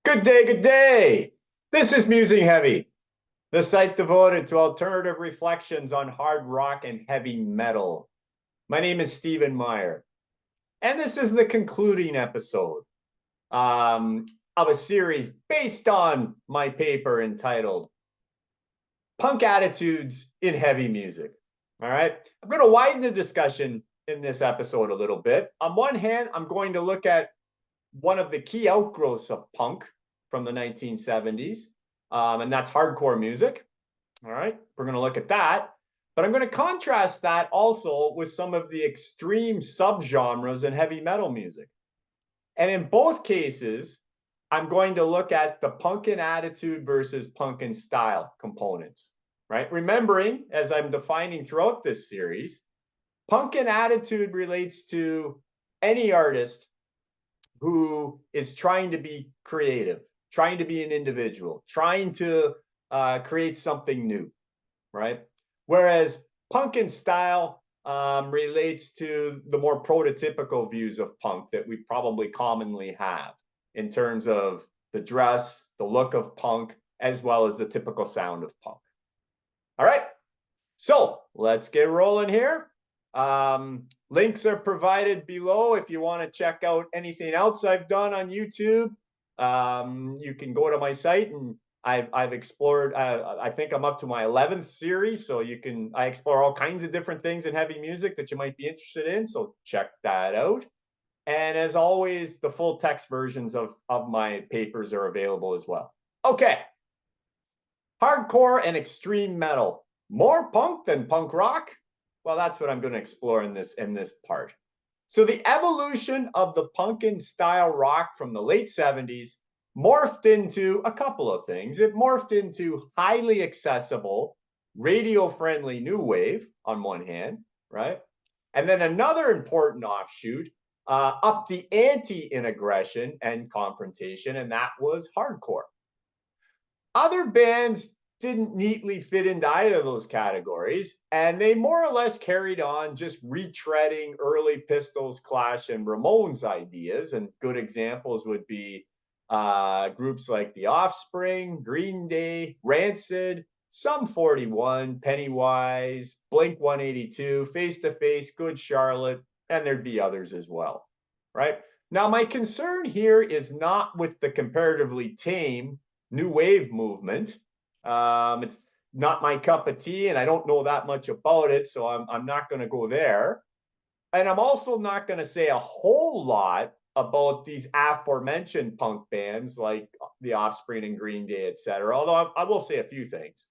Good day, good day. This is Musing Heavy, the site devoted to alternative reflections on hard rock and heavy metal. My name is Stephen Meyer, and this is the concluding episode of a series based on my paper entitled Punk Attitudes in Heavy Music. All right, I'm going to widen the discussion in this episode a little bit. On one hand, I'm going to look at one of the key outgrowths of punk from the 1970s, and that's hardcore music. All right, we're going to look at that. But I'm going to contrast that also with some of the extreme subgenres in heavy metal music. And in both cases, I'm going to look at the punkin attitude versus punkin style components, right? Remembering, as I'm defining throughout this series, punkin attitude relates to any artist who is trying to be creative, trying to be an individual, trying to create something new, right? Whereas punkin style relates to the more prototypical views of punk that we probably commonly have in terms of the dress, the look of punk, as well as the typical sound of punk. All right, so let's get rolling here. Links are provided below if you want to check out anything else I've done on YouTube. You can go to my site, and I've explored. I think I'm up to my 11th series, so I explore all kinds of different things in heavy music that you might be interested in. So check that out. And as always, the full text versions of my papers are available as well. Okay, hardcore and extreme metal, more punk than punk rock. Well, that's what I'm going to explore in this part. So the evolution of the punkin style rock from the late 70s morphed into a couple of things. It morphed into highly accessible, radio-friendly new wave on one hand, right? And then another important offshoot up the ante in aggression and confrontation, and that was hardcore. Other bands didn't neatly fit into either of those categories, and they more or less carried on just retreading early Pistols, Clash, and Ramones ideas. And good examples would be groups like The Offspring, Green Day, Rancid, Sum 41, Pennywise, Blink 182, Face to Face, Good Charlotte, and there'd be others as well, right? Now, my concern here is not with the comparatively tame new wave movement. It's not my cup of tea, and I don't know that much about it, so I'm not going to go there. And I'm also not going to say a whole lot about these aforementioned punk bands like The Offspring and Green Day, etc. Although I will say a few things.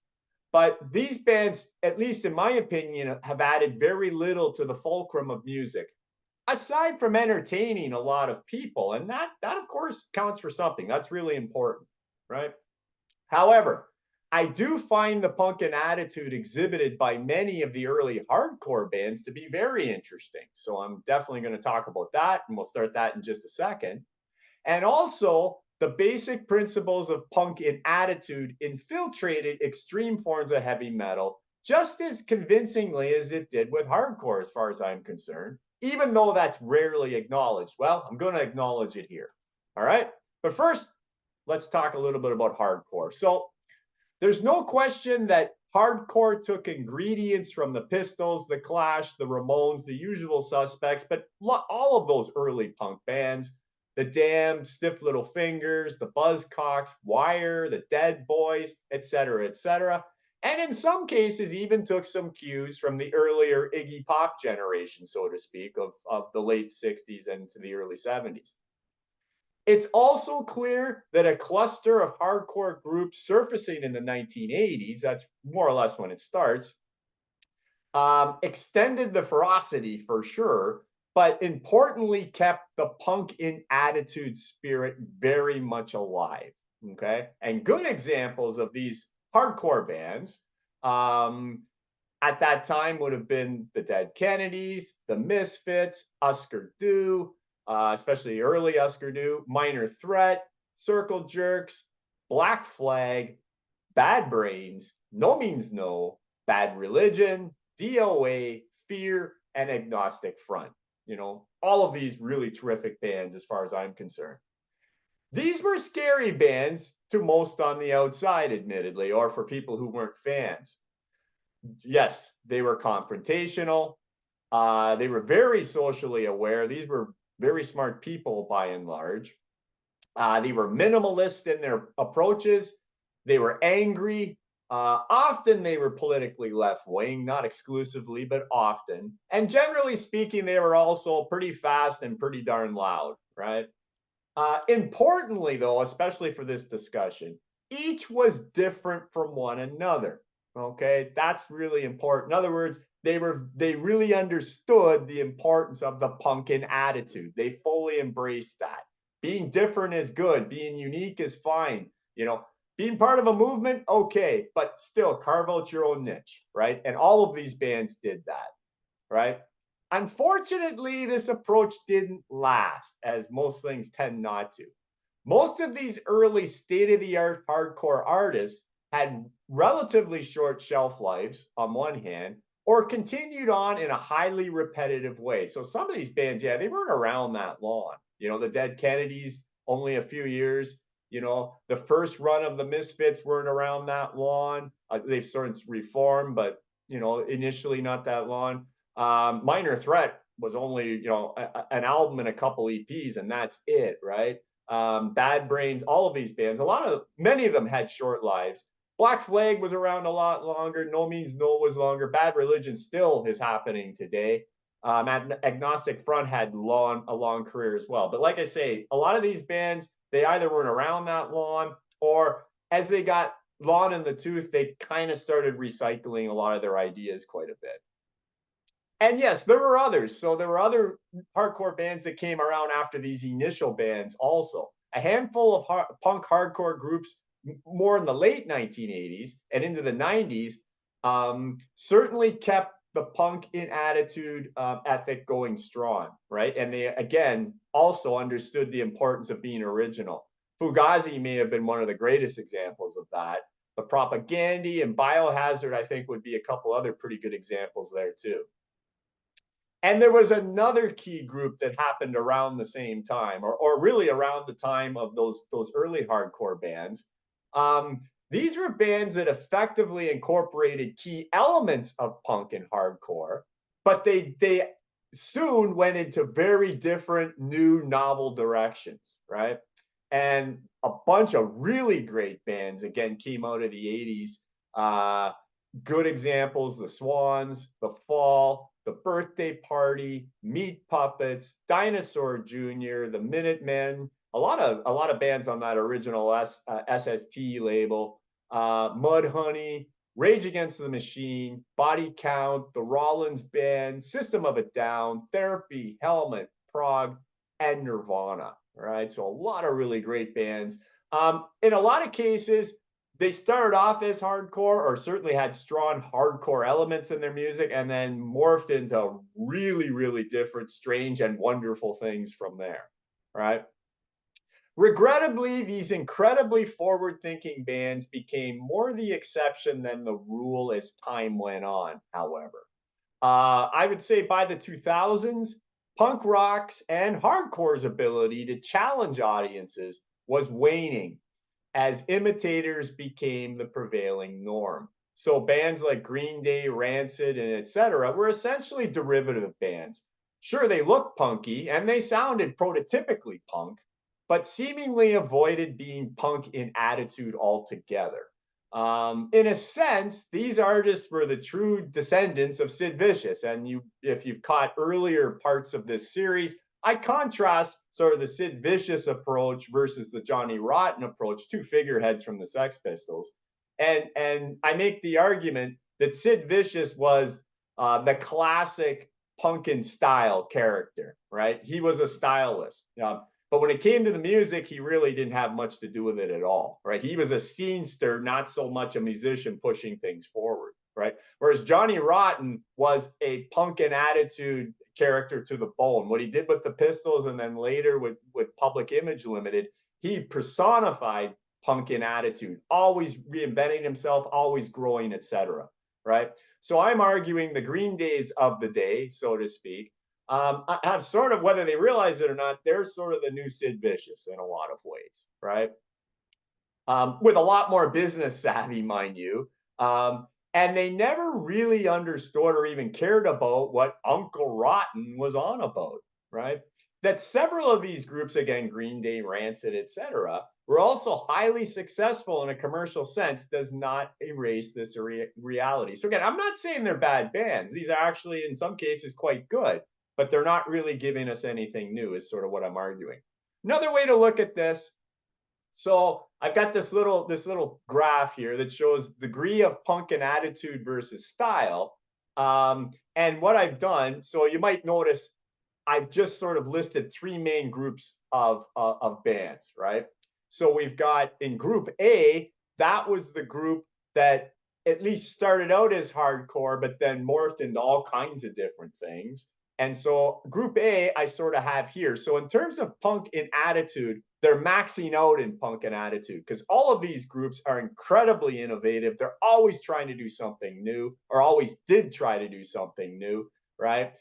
But these bands, at least in my opinion, have added very little to the fulcrum of music, aside from entertaining a lot of people. And that of course counts for something. That's really important, right? However, I do find the punkin attitude exhibited by many of the early hardcore bands to be very interesting. So I'm definitely going to talk about that, and we'll start that in just a second. And also, the basic principles of punk in attitude infiltrated extreme forms of heavy metal just as convincingly as it did with hardcore, as far as I'm concerned, even though that's rarely acknowledged. Well, I'm going to acknowledge it here. All right. But first, let's talk a little bit about hardcore. So there's no question that hardcore took ingredients from the Pistols, the Clash, the Ramones, the usual suspects, but all of those early punk bands, the Damned, Stiff Little Fingers, the Buzzcocks, Wire, the Dead Boys, etc., etc. And in some cases, even took some cues from the earlier Iggy Pop generation, so to speak, of the late 60s and to the early 70s. It's also clear that a cluster of hardcore groups surfacing in the 1980s, that's more or less when it starts, extended the ferocity for sure, but importantly kept the punk in attitude spirit very much alive. Okay. And good examples of these hardcore bands at that time would have been the Dead Kennedys, the Misfits, Husker Du, especially early Husker Du, Minor Threat, Circle Jerks, Black Flag, Bad Brains, No Means No, Bad Religion, DOA, Fear, and Agnostic Front. You know, all of these really terrific bands as far as I'm concerned. These were scary bands to most on the outside, admittedly, or for people who weren't fans. Yes, they were confrontational. They were very socially aware. These were very smart people by and large. They were minimalist in their approaches. They were angry. Often they were politically left wing, not exclusively, but often. And generally speaking, they were also pretty fast and pretty darn loud, right? Importantly, though, especially for this discussion, each was different from one another. Okay, that's really important. In other words, they really understood the importance of the punkin attitude. They fully embraced that. Being different is good. Being unique is fine. Being part of a movement, okay, but still carve out your own niche, right? And all of these bands did that, right? Unfortunately, this approach didn't last, as most things tend not to. Most of these early state of the art hardcore artists had relatively short shelf lives, on one hand, or continued on in a highly repetitive way. So some of these bands, yeah, they weren't around that long. The Dead Kennedys, only a few years. The first run of the Misfits weren't around that long. They've sort of reformed, but, initially not that long. Minor Threat was only, an album and a couple EPs, and that's it, right? Bad Brains, all of these bands, many of them had short lives. Black Flag was around a lot longer. No Means No was longer. Bad Religion still is happening today. Agnostic Front had a long career as well. But like I say, a lot of these bands, they either weren't around that long, or as they got long in the tooth, they kind of started recycling a lot of their ideas quite a bit. And yes, there were others. So there were other hardcore bands that came around after these initial bands also. A handful of punk hardcore groups more in the late 1980s and into the 90s certainly kept the punk in attitude ethic going strong, right? And they, again, also understood the importance of being original. Fugazi may have been one of the greatest examples of that. But Propaganda and Biohazard, I think, would be a couple other pretty good examples there too. And there was another key group that happened around the same time, or really around the time of those early hardcore bands. These were bands that effectively incorporated key elements of punk and hardcore, but they soon went into very different new novel directions, right? And a bunch of really great bands again came out of the 80s. Good examples: the Swans, the Fall, the Birthday Party, Meat Puppets, Dinosaur Jr., the Minutemen, a lot of bands on that original SST label, Mudhoney, Rage Against the Machine, Body Count, the Rollins Band, System of a Down, Therapy, Helmet, Prog, and Nirvana. Right, so a lot of really great bands. In a lot of cases, they started off as hardcore, or certainly had strong hardcore elements in their music, and then morphed into really, really different, strange, and wonderful things from there, right? Regrettably, these incredibly forward thinking bands became more the exception than the rule as time went on, however. I would say by the 2000s, punk rock's and hardcore's ability to challenge audiences was waning as imitators became the prevailing norm. So bands like Green Day, Rancid, and etc. were essentially derivative bands. Sure, they looked punky and they sounded prototypically punk, but seemingly avoided being punk in attitude altogether. In a sense, these artists were the true descendants of Sid Vicious. And if you've caught earlier parts of this series, I contrast sort of the Sid Vicious approach versus the Johnny Rotten approach, two figureheads from the Sex Pistols. And I make the argument that Sid Vicious was the classic punkin style character, right? He was a stylist. But when it came to the music, he really didn't have much to do with it at all, right? He was a scenester, not so much a musician pushing things forward, right? Whereas Johnny Rotten was a punkin attitude character to the bone. What he did with the Pistols and then later with Public Image Limited, he personified punkin attitude, always reinventing himself, always growing, etc. Right? So I'm arguing the Green Days of the day, so to speak, have sort of, whether they realize it or not, they're sort of the new Sid Vicious in a lot of ways, right? With a lot more business savvy, mind you. And they never really understood or even cared about what Uncle Rotten was on about, right? That several of these groups, again, Green Day, Rancid, etc., were also highly successful in a commercial sense, does not erase this reality. So again, I'm not saying they're bad bands. These are actually, in some cases, quite good, but they're not really giving us anything new, is sort of what I'm arguing. Another way to look at this, so I've got this little graph here that shows degree of punk and attitude versus style. And what I've done, so you might notice I've just sort of listed three main groups of bands, right? So we've got in group A, that was the group that at least started out as hardcore, but then morphed into all kinds of different things. And so group A, I sort of have here. So in terms of punk in attitude, they're maxing out in punk and attitude because all of these groups are incredibly innovative. They're always trying to do something new, or always did try to do something new, right?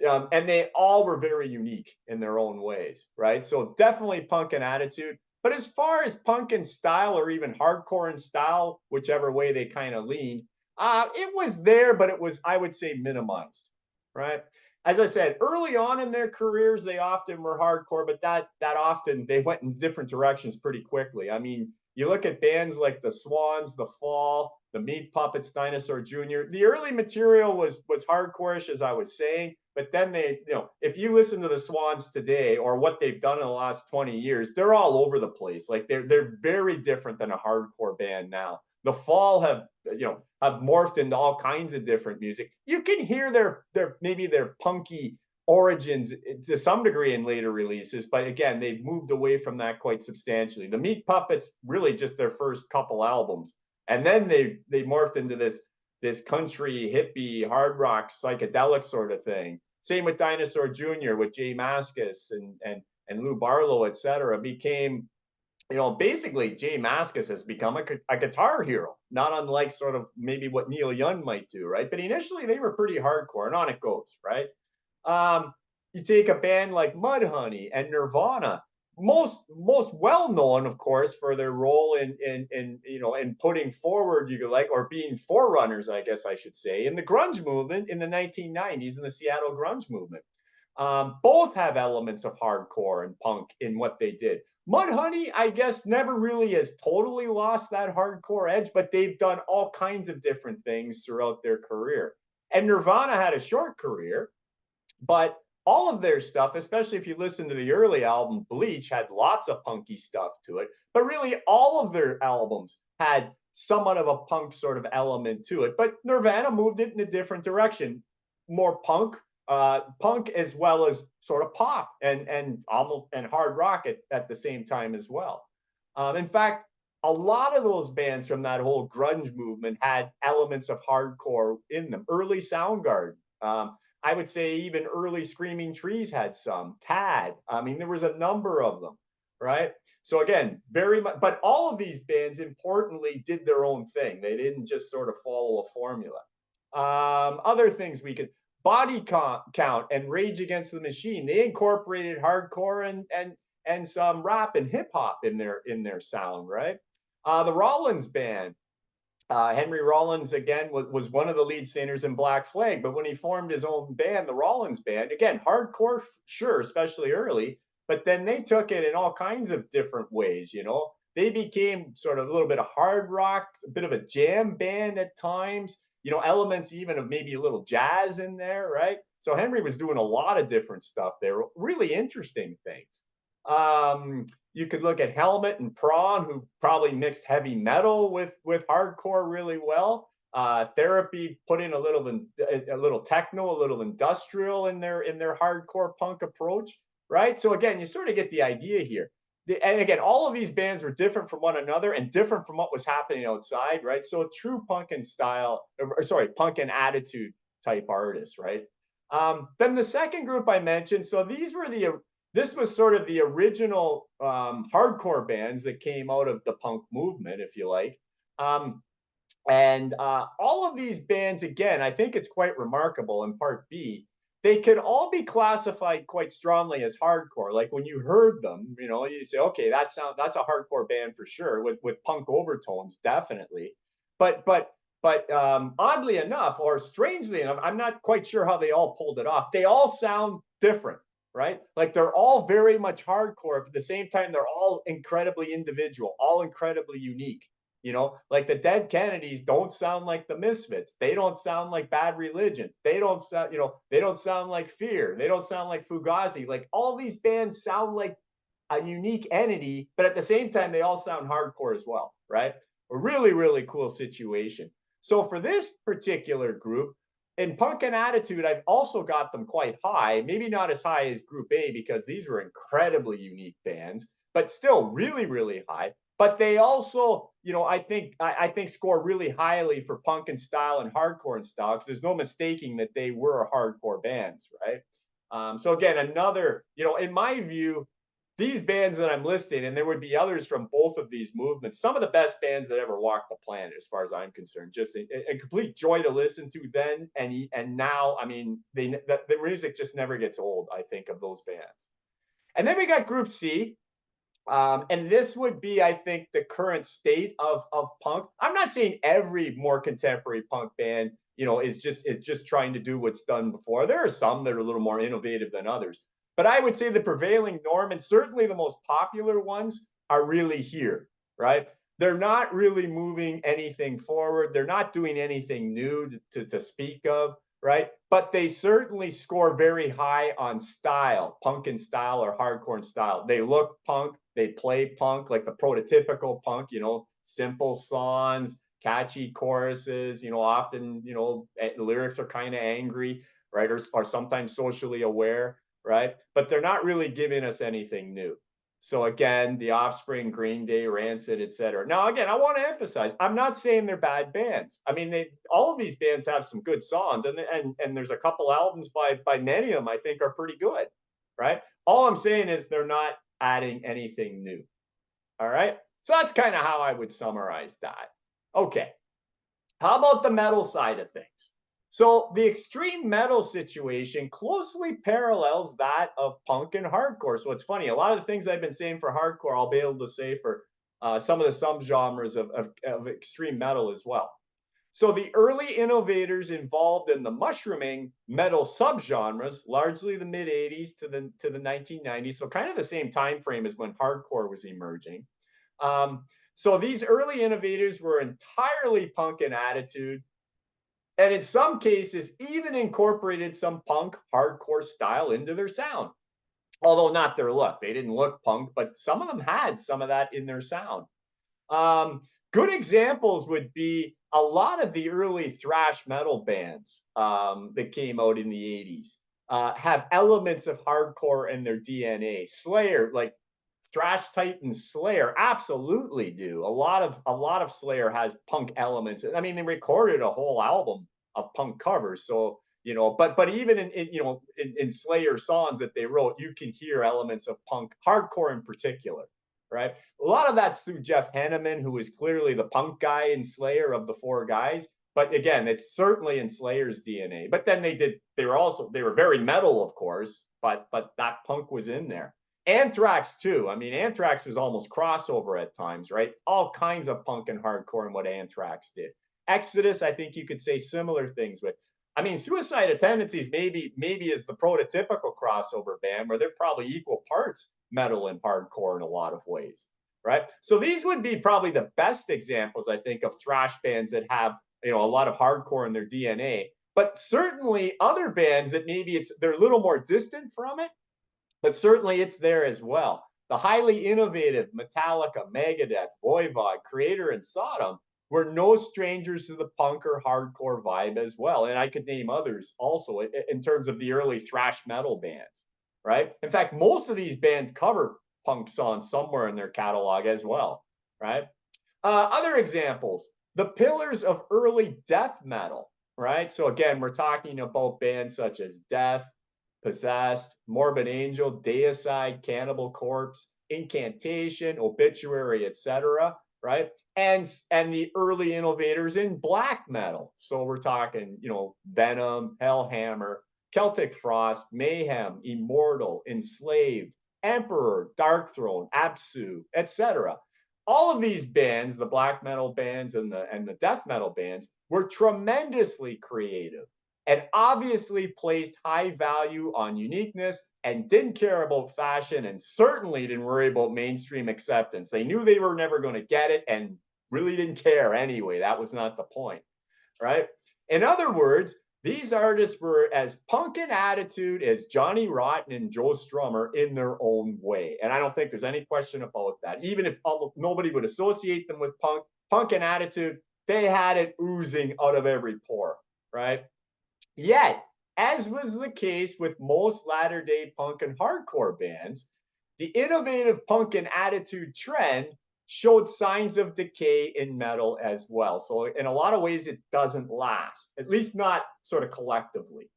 And they all were very unique in their own ways, right? So definitely punk and attitude. But as far as punk and style, or even hardcore and style, whichever way they kind of leaned, it was there, but it was, I would say, minimized, right? As I said, early on in their careers, they often were hardcore, but that often they went in different directions pretty quickly. I mean, you look at bands like the Swans, the Fall, the Meat Puppets, Dinosaur Jr. The early material was hardcore-ish, as I was saying, but then they, if you listen to the Swans today or what they've done in the last 20 years, they're all over the place. Like they're very different than a hardcore band now. The Fall have morphed into all kinds of different music. You can hear their punky origins to some degree in later releases, but again, they've moved away from that quite substantially. The Meat Puppets, really just their first couple albums, and then they morphed into this country hippie hard rock psychedelic sort of thing. Same with Dinosaur Jr. with Jay Mascis and Lou Barlow, etc. Became, basically Jay Mascis has become a guitar hero, not unlike sort of maybe what Neil Young might do, right? But initially they were pretty hardcore, and on it goes, right? You take a band like Mudhoney and Nirvana, most well known, of course, for their role in putting forward, you could like, or being forerunners, I guess I should say, in the grunge movement in the 1990s, in the Seattle grunge movement. Both have elements of hardcore and punk in what they did. Mudhoney, I guess, never really has totally lost that hardcore edge, but they've done all kinds of different things throughout their career. And Nirvana had a short career, but all of their stuff, especially if you listen to the early album, Bleach, had lots of punky stuff to it. But really, all of their albums had somewhat of a punk sort of element to it. But Nirvana moved it in a different direction, more punk as well as sort of pop and almost and hard rock at the same time as well. In fact, a lot of those bands from that whole grunge movement had elements of hardcore in them. Early Soundgarden, I would say even early Screaming Trees had some. Tad, I mean, there was a number of them, right? So again, very much, but all of these bands importantly did their own thing. They didn't just sort of follow a formula. Other things we could, Body Count and Rage Against the Machine, they incorporated hardcore and some rap and hip hop in their sound, right? The Rollins Band, Henry Rollins, again, was one of the lead singers in Black Flag, but when he formed his own band, the Rollins Band, again, hardcore, sure, especially early, but then they took it in all kinds of different ways, They became sort of a little bit of hard rock, a bit of a jam band at times, elements even of maybe a little jazz in there, right? So Henry was doing a lot of different stuff there, really interesting things. You could look at Helmet and Prawn, who probably mixed heavy metal with hardcore really well. Therapy put in a little techno, a little industrial in their hardcore punk approach, right? So again, you sort of get the idea here. And again, all of these bands were different from one another and different from what was happening outside, right? So a true punk and style, or sorry, punk and attitude type artists, right? Then the second group I mentioned, so this was sort of the original hardcore bands that came out of the punk movement, if you like. And all of these bands, again, I think it's quite remarkable in part B, they could all be classified quite strongly as hardcore. Like when you heard them, you say, okay, that's a hardcore band for sure, with punk overtones, definitely. But oddly enough, or strangely enough, I'm not quite sure how they all pulled it off. They all sound different, right? Like they're all very much hardcore, but at the same time, they're all incredibly individual, all incredibly unique. Like the Dead Kennedys don't sound like the Misfits. They don't sound like Bad Religion. They don't sound, they don't sound like Fear. They don't sound like Fugazi. Like all these bands sound like a unique entity, but at the same time, they all sound hardcore as well, right? A really, really cool situation. So for this particular group, in Punk and Attitude, I've also got them quite high, maybe not as high as Group A because these were incredibly unique bands, but still really, really high. But they also, I think score really highly for punk and style and hardcore and style because there's no mistaking that they were hardcore bands, right? So again, another, in my view, these bands that I'm listing, and there would be others from both of these movements, some of the best bands that ever walked the planet, as far as I'm concerned. Just a complete joy to listen to then and now. I mean, the music just never gets old. I think of those bands, and then we got Group C, and this would be, I think, the current state of punk. I'm not saying every more contemporary punk band, is just trying to do what's done before. There are some that are a little more innovative than others, but I would say the prevailing norm, and certainly the most popular ones, are really here, right? They're not really moving anything forward. They're not doing anything new to speak of, right? But they certainly score very high on style, punk and style or hardcore and style. They look punk, they play punk, like the prototypical punk, simple songs, catchy choruses, often, the lyrics are kind of angry, right? Or sometimes socially aware, right? But they're not really giving us anything new. So again, The Offspring, Green Day, Rancid, etc. Now, again, I want to emphasize, I'm not saying they're bad bands. I mean, all of these bands have some good songs, and there's a couple albums by many of them I think are pretty good, right? All I'm saying is they're not adding anything new. All right. So that's kind of how I would summarize that. Okay. How about the metal side of things? So the extreme metal situation closely parallels that of punk and hardcore. So it's funny, a lot of the things I've been saying for hardcore, I'll be able to say for some of the subgenres of extreme metal as well. So the early innovators involved in the mushrooming metal subgenres, largely the mid 80s to the 1990s, so kind of the same time frame as when hardcore was emerging. So these early innovators were entirely punk in attitude, and in some cases even incorporated some punk hardcore style into their sound, although not their look. They didn't look punk, but some of them had some of that in their sound. Good examples would be a lot of the early thrash metal bands that came out in the 80s have elements of hardcore in their DNA. Slayer, like Thrash Titan Slayer, absolutely do. A lot of Slayer has punk elements. I mean, they recorded a whole album of punk covers, so but even in Slayer songs that they wrote, you can hear elements of punk, hardcore in particular, right? A lot of that's through Jeff Hanneman, who is clearly the punk guy in Slayer of the four guys. But again, it's certainly in Slayer's DNA. But then they were very metal, of course, but that punk was in there. Anthrax too. I mean, Anthrax was almost crossover at times, right? All kinds of punk and hardcore and what Anthrax did. Exodus, I think you could say similar things with. I mean, Suicidal Tendencies maybe is the prototypical crossover band where they're probably equal parts metal and hardcore in a lot of ways, right? So these would be probably the best examples, I think, of thrash bands that have a lot of hardcore in their DNA. But certainly other bands that maybe they're a little more distant from it, but certainly it's there as well. The highly innovative Metallica, Megadeth, Voivod, Creator, and Sodom were no strangers to the punk or hardcore vibe as well. And I could name others also in terms of the early thrash metal bands, right? In fact, most of these bands cover punk songs somewhere in their catalog as well, right? Other examples, the pillars of early death metal, right? So again, we're talking about bands such as Death, Possessed, Morbid Angel, Deicide, Cannibal Corpse, Incantation, Obituary, etc. Right? And the early innovators in black metal. So we're talking, Venom, Hellhammer, Celtic Frost, Mayhem, Immortal, Enslaved, Emperor, Darkthrone, Absu, etc. All of these bands, the black metal bands and the death metal bands, were tremendously creative and obviously placed high value on uniqueness and didn't care about fashion and certainly didn't worry about mainstream acceptance. They knew they were never going to get it and really didn't care anyway. That was not the point, right? In other words, these artists were as punk in attitude as Johnny Rotten and Joe Strummer in their own way. And I don't think there's any question about that. Even if almost nobody would associate them with punk in attitude, they had it oozing out of every pore, right? Yet, as was the case with most latter-day punk and hardcore bands, the innovative punk and attitude trend showed signs of decay in metal as well. So in a lot of ways, it doesn't last, at least not sort of collectively.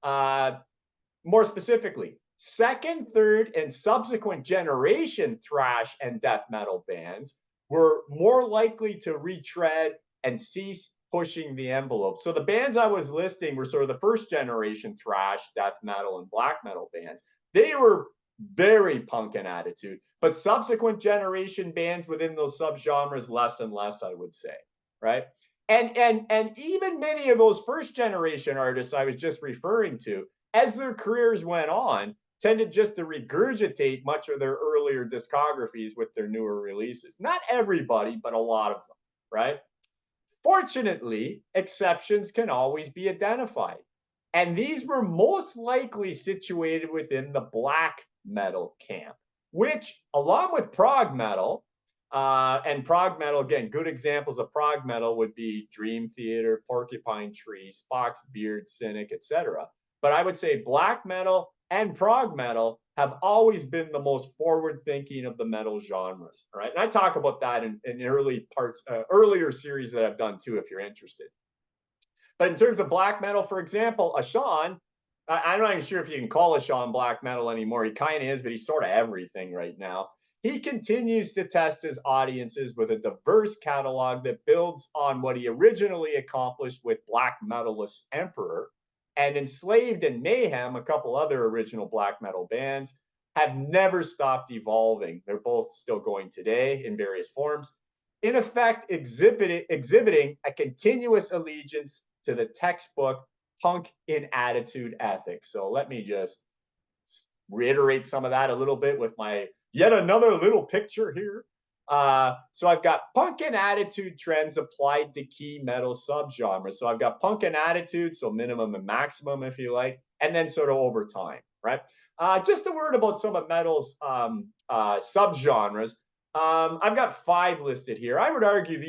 More specifically, second, third, and subsequent generation thrash and death metal bands were more likely to retread and cease pushing the envelope. So the bands I was listing were sort of the first generation thrash, death metal, and black metal bands. They were very punk in attitude, but subsequent generation bands within those subgenres less and less, I would say, right? And even many of those first generation artists I was just referring to, as their careers went on, tended just to regurgitate much of their earlier discographies with their newer releases. Not everybody, but a lot of them, right? Fortunately, exceptions can always be identified. And these were most likely situated within the black metal camp, which, along with prog metal, and prog metal, again, good examples of prog metal would be Dream Theater, Porcupine Tree, Spock's Beard, Cynic, etc. But I would say black metal and prog metal have always been the most forward-thinking of the metal genres, right? And I talk about that in earlier series that I've done too, if you're interested. But in terms of black metal, for example, Ashan, I'm not even sure if you can call Ashan black metal anymore. He kind of is, but he's sort of everything right now. He continues to test his audiences with a diverse catalog that builds on what he originally accomplished with black metalist Emperor, and Enslaved and Mayhem, a couple other original black metal bands, have never stopped evolving. They're both still going today in various forms, in effect exhibiting a continuous allegiance to the textbook punk in attitude ethics. So let me just reiterate some of that a little bit with my yet another little picture here. So I've got punk and attitude trends applied to key metal subgenres. So I've got punk and attitude, so minimum and maximum, if you like, and then sort of over time, right? Just a word about some of metal's subgenres. I've got 5 listed here. I would argue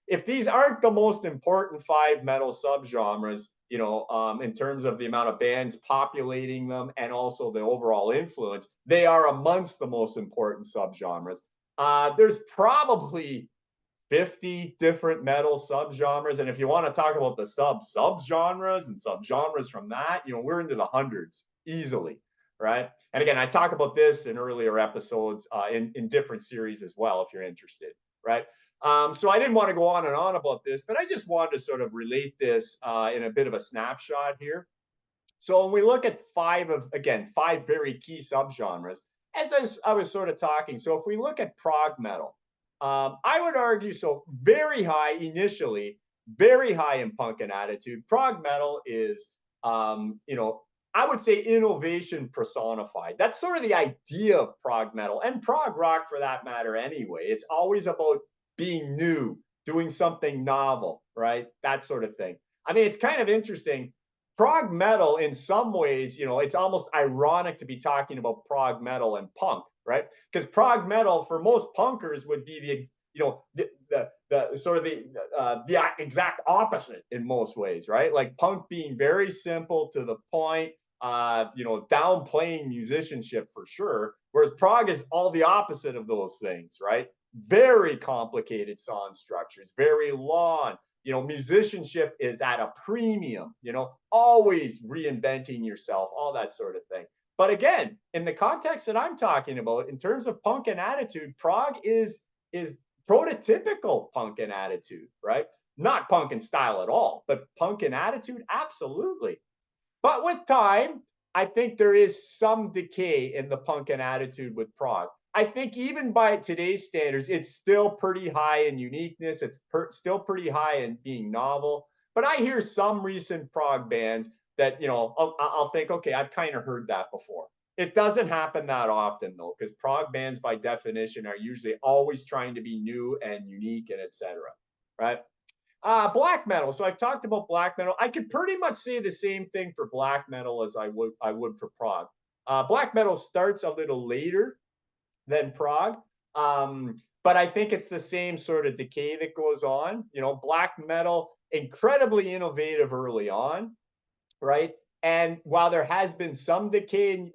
if these aren't the most important 5 metal subgenres, in terms of the amount of bands populating them and also the overall influence, they are amongst the most important subgenres. There's probably 50 different metal subgenres. And if you want to talk about the subgenres and subgenres from that, we're into the hundreds easily, right? And again, I talk about this in earlier episodes in different series as well, if you're interested, right? So I didn't want to go on and on about this, but I just wanted to sort of relate this in a bit of a snapshot here. So when we look at 5 very key subgenres, as I was sort of talking, so if we look at prog metal, I would argue, so very high initially, very high in punk and attitude. Prog metal is, I would say innovation personified. That's sort of the idea of prog metal and prog rock for that matter anyway. It's always about being new, doing something novel, right? That sort of thing. I mean, it's kind of interesting. Prog metal, in some ways, it's almost ironic to be talking about prog metal and punk, right? Because prog metal for most punkers would be the sort of the exact opposite in most ways, right? Like punk being very simple to the point, downplaying musicianship for sure, whereas prog is all the opposite of those things, right? Very complicated song structures, very long. Musicianship is at a premium, always reinventing yourself, all that sort of thing. But again, in the context that I'm talking about, in terms of punk and attitude, prog is prototypical punk and attitude, right? Not punk and style at all, but punk and attitude, absolutely. But with time, I think there is some decay in the punkin attitude with prog. I think even by today's standards, it's still pretty high in uniqueness. It's still pretty high in being novel. But I hear some recent prog bands that, I'll think, okay, I've kind of heard that before. It doesn't happen that often though, because prog bands by definition are usually always trying to be new and unique and etc. Right? Black metal. So I've talked about black metal. I could pretty much say the same thing for black metal as I would for prog. Black metal starts a little later than prog, but I think it's the same sort of decay that goes on. Black metal incredibly innovative early on, right? And while there has been some decay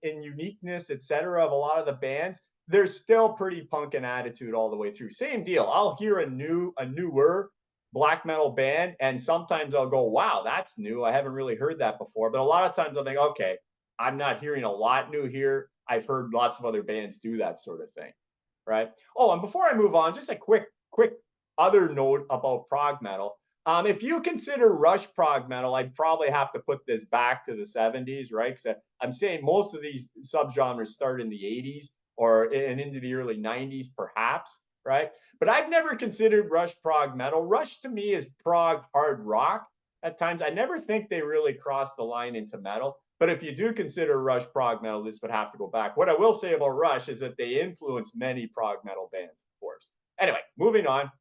in uniqueness, et cetera, of a lot of the bands, there's still pretty punk in attitude all the way through. Same deal. I'll hear a newer black metal band, and sometimes I'll go, "Wow, that's new. I haven't really heard that before." But a lot of times I'll think, "Okay, I'm not hearing a lot new here. I've heard lots of other bands do that sort of thing." Right? Oh, and before I move on, just a quick other note about prog metal. If you consider Rush prog metal, I'd probably have to put this back to the 70s, right? Because I'm saying most of these subgenres start in the 80s and into the early 90s, perhaps, right? But I've never considered Rush prog metal. Rush to me is prog hard rock at times. I never think they really cross the line into metal. But if you do consider Rush prog metal, this would have to go back. What I will say about Rush is that they influence many prog metal bands, of course. Anyway, moving on.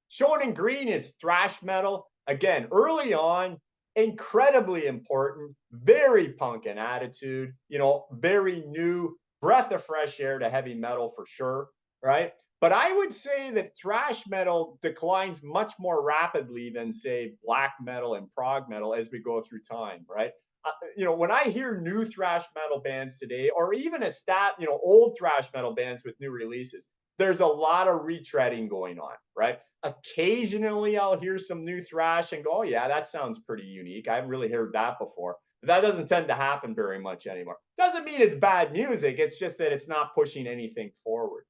Shown in green is thrash metal. Again, early on, incredibly important, very punk in attitude, very new, breath of fresh air to heavy metal for sure, right? But I would say that thrash metal declines much more rapidly than, say, black metal and prog metal as we go through time, right? When I hear new thrash metal bands today, or even old thrash metal bands with new releases, there's a lot of retreading going on, right? Occasionally, I'll hear some new thrash and go, "Oh yeah, that sounds pretty unique. I haven't really heard that before." But that doesn't tend to happen very much anymore. Doesn't mean it's bad music. It's just that it's not pushing anything forward.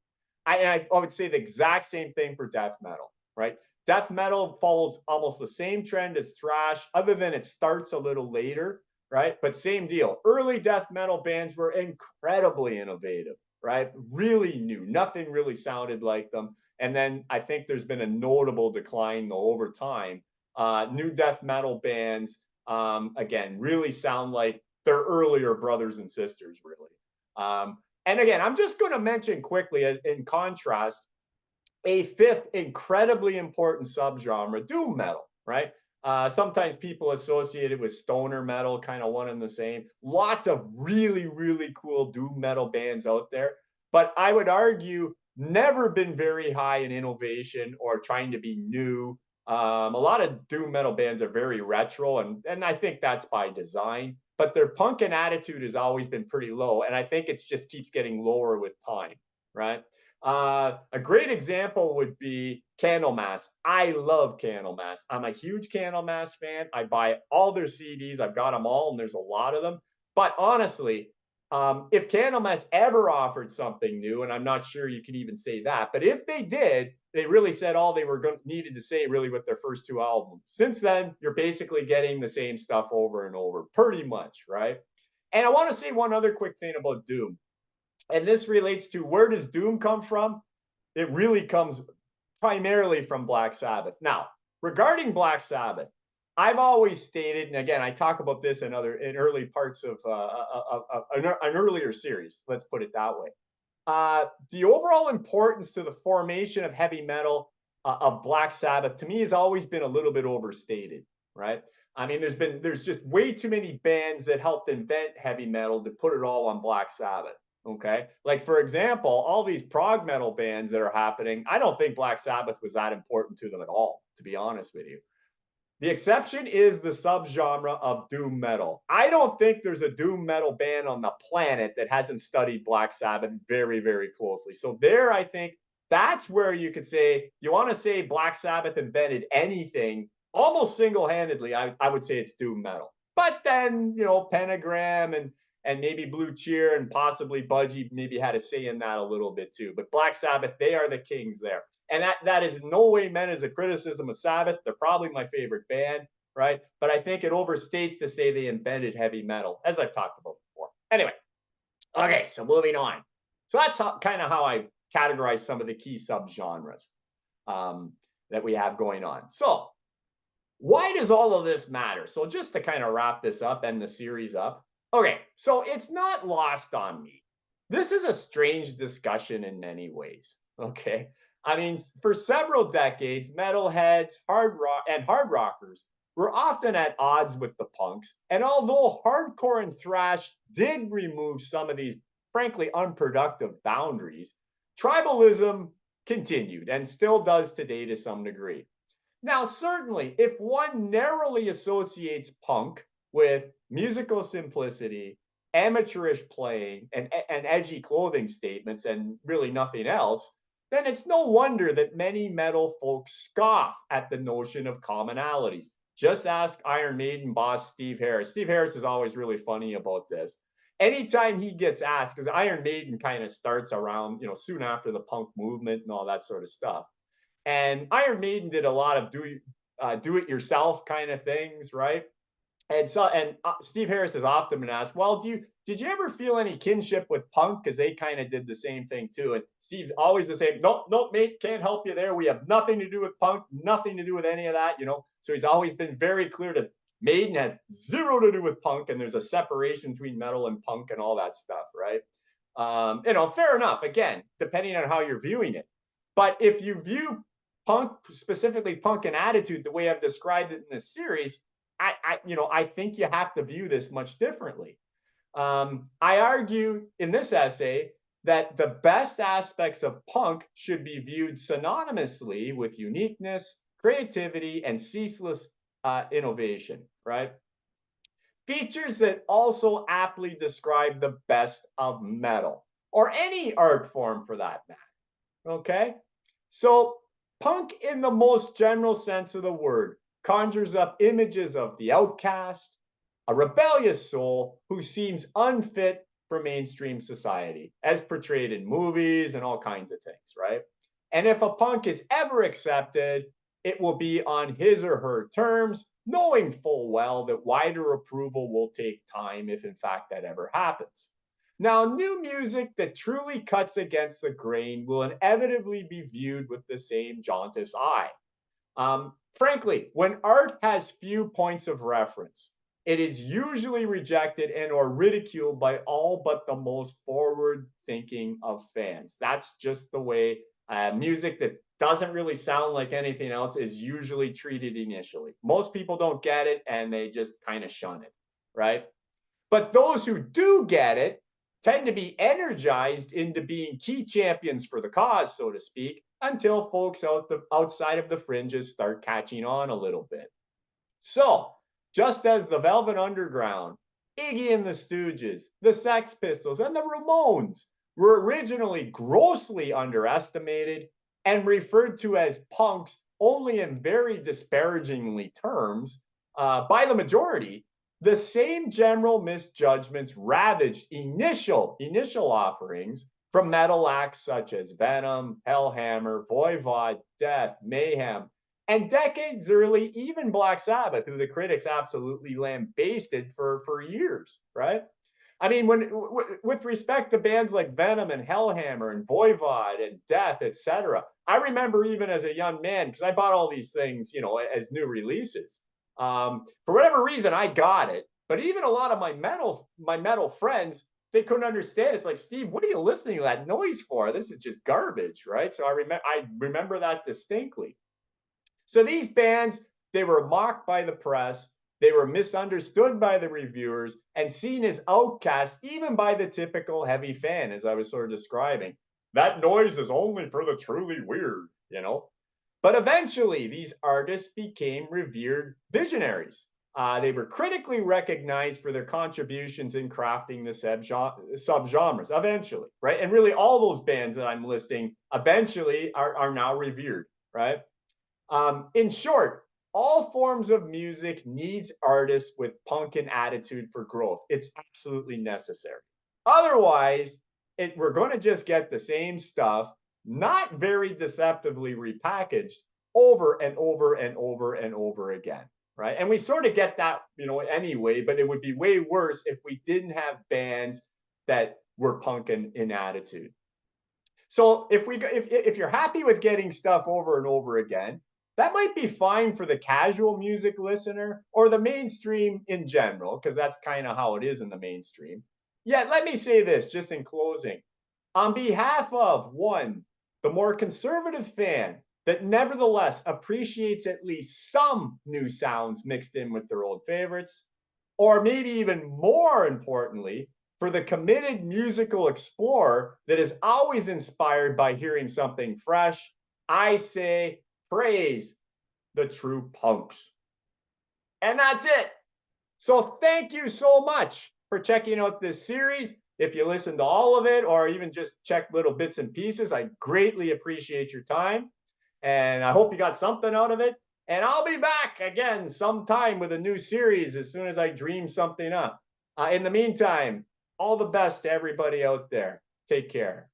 I would say the exact same thing for death metal, right? Death metal follows almost the same trend as thrash, other than it starts a little later, right? But same deal. Early death metal bands were incredibly innovative, right? Really new. Nothing really sounded like them. And then I think there's been a notable decline though over time. New death metal bands, again, really sound like their earlier brothers and sisters, really. And again, I'm just going to mention quickly, as in contrast, a fifth incredibly important subgenre, doom metal, right? Sometimes people associate it with stoner metal, kind of one and the same. Lots of really, really cool doom metal bands out there. But I would argue never been very high in innovation or trying to be new. A lot of doom metal bands are very retro, and I think that's by design. But their punk and attitude has always been pretty low, and I think it just keeps getting lower with time, right? A great example would be Candlemass. I love Candlemass. I'm a huge Candlemass fan. I buy all their CDs. I've got them all, and there's a lot of them. But honestly, if Candlemass ever offered something new, and I'm not sure you can even say that, but if they did, they really said all they were needed to say really with their first two albums. Since then, you're basically getting the same stuff over and over, pretty much, right? And I want to say one other quick thing about Doom, and this relates to where does Doom come from? It really comes primarily from Black Sabbath. Now, regarding Black Sabbath, I've always stated, and again, I talk about this in early parts of an earlier series. Let's put it that way. The overall importance to the formation of heavy metal of Black Sabbath to me has always been a little bit overstated, right? I mean, there's just way too many bands that helped invent heavy metal to put it all on Black Sabbath. Okay. Like, for example, all these prog metal bands that are happening, I don't think Black Sabbath was that important to them at all, to be honest with you. The exception is the subgenre of doom metal. I don't think there's a doom metal band on the planet that hasn't studied Black Sabbath very, very closely. So, there, I think that's where you could say, you want to say Black Sabbath invented anything almost single handedly, I would say it's doom metal. But then, Pentagram and maybe Blue Cheer and possibly Budgie maybe had a say in that a little bit too. But Black Sabbath, they are the kings there. And that is no way meant as a criticism of Sabbath. They're probably my favorite band. right? But I think it overstates to say they invented heavy metal, as I've talked about before. Anyway, okay, so moving on. So that's kind of how I categorize some of the key subgenres that we have going on. So why does all of this matter? So just to kind of wrap this up and the series up. Okay, so it's not lost on me. This is a strange discussion in many ways. Okay. I mean, for several decades, metalheads, hard rockers were often at odds with the punks. And although hardcore and thrash did remove some of these frankly unproductive boundaries, tribalism continued and still does today to some degree. Now, certainly, if one narrowly associates punk with musical simplicity, amateurish playing, and edgy clothing statements, and really nothing else, then it's no wonder that many metal folks scoff at the notion of commonalities. Just ask Iron Maiden boss Steve Harris. Steve Harris is always really funny about this. Anytime he gets asked, because Iron Maiden kind of starts around, soon after the punk movement and all that sort of stuff. And Iron Maiden did a lot of do it yourself kind of things, right? And Steve Harris has often been asked, well, did you ever feel any kinship with punk? Because they kind of did the same thing too. And Steve's always the same. Nope, nope, mate, can't help you there. We have nothing to do with punk, nothing to do with any of that. So he's always been very clear that Maiden has zero to do with punk, and there's a separation between metal and punk and all that stuff, right? Fair enough. Again, depending on how you're viewing it. But if you view punk, specifically punk and attitude, the way I've described it in this series, I think you have to view this much differently. I argue in this essay that the best aspects of punk should be viewed synonymously with uniqueness, creativity, and ceaseless innovation, right? Features that also aptly describe the best of metal or any art form for that matter. Okay? So, punk, in the most general sense of the word, conjures up images of the outcast, a rebellious soul who seems unfit for mainstream society, as portrayed in movies and all kinds of things, right? And if a punk is ever accepted, it will be on his or her terms, knowing full well that wider approval will take time if, in fact, that ever happens. Now, new music that truly cuts against the grain will inevitably be viewed with the same jaundiced eye. Frankly, when art has few points of reference, it is usually rejected and or ridiculed by all but the most forward-thinking of fans. That's just the way music that doesn't really sound like anything else is usually treated initially. Most people don't get it and they just kind of shun it, right? But those who do get it tend to be energized into being key champions for the cause, so to speak, until folks outside of the fringes start catching on a little bit. So, just as the Velvet Underground, Iggy and the Stooges, the Sex Pistols, and the Ramones were originally grossly underestimated and referred to as punks only in very disparagingly terms by the majority, the same general misjudgments ravaged initial offerings from metal acts such as Venom, Hellhammer, Voivod, Death, Mayhem, and decades early, even Black Sabbath, who the critics absolutely lambasted for years, right? I mean, with respect to bands like Venom and Hellhammer and Voivod and Death, etc., I remember even as a young man, because I bought all these things, as new releases. For whatever reason, I got it. But even a lot of my metal friends, they couldn't understand. It's like, Steve, what are you listening to that noise for? This is just garbage, right? So I remember that distinctly. So these bands, they were mocked by the press, they were misunderstood by the reviewers, and seen as outcasts even by the typical heavy fan, as I was sort of describing. That noise is only for the truly weird. But eventually, these artists became revered visionaries. They were critically recognized for their contributions in crafting the subgenres, eventually, right? And really, all those bands that I'm listing eventually are now revered, right? In short, all forms of music needs artists with punk and attitude for growth. It's absolutely necessary. Otherwise, we're going to just get the same stuff, not very deceptively repackaged, over and over and over and over again. right? And we sort of get that, anyway, but it would be way worse if we didn't have bands that were punk in attitude. So if you're happy with getting stuff over and over again, that might be fine for the casual music listener or the mainstream in general, because that's kind of how it is in the mainstream. Yet, let me say this just in closing. On behalf of one, the more conservative fan that nevertheless appreciates at least some new sounds mixed in with their old favorites, or maybe even more importantly, for the committed musical explorer that is always inspired by hearing something fresh, I say praise the true punks. And that's it. So thank you so much for checking out this series. If you listen to all of it or even just check little bits and pieces, I greatly appreciate your time. And I hope you got something out of it. And I'll be back again sometime with a new series as soon as I dream something up. In the meantime, all the best to everybody out there. Take care.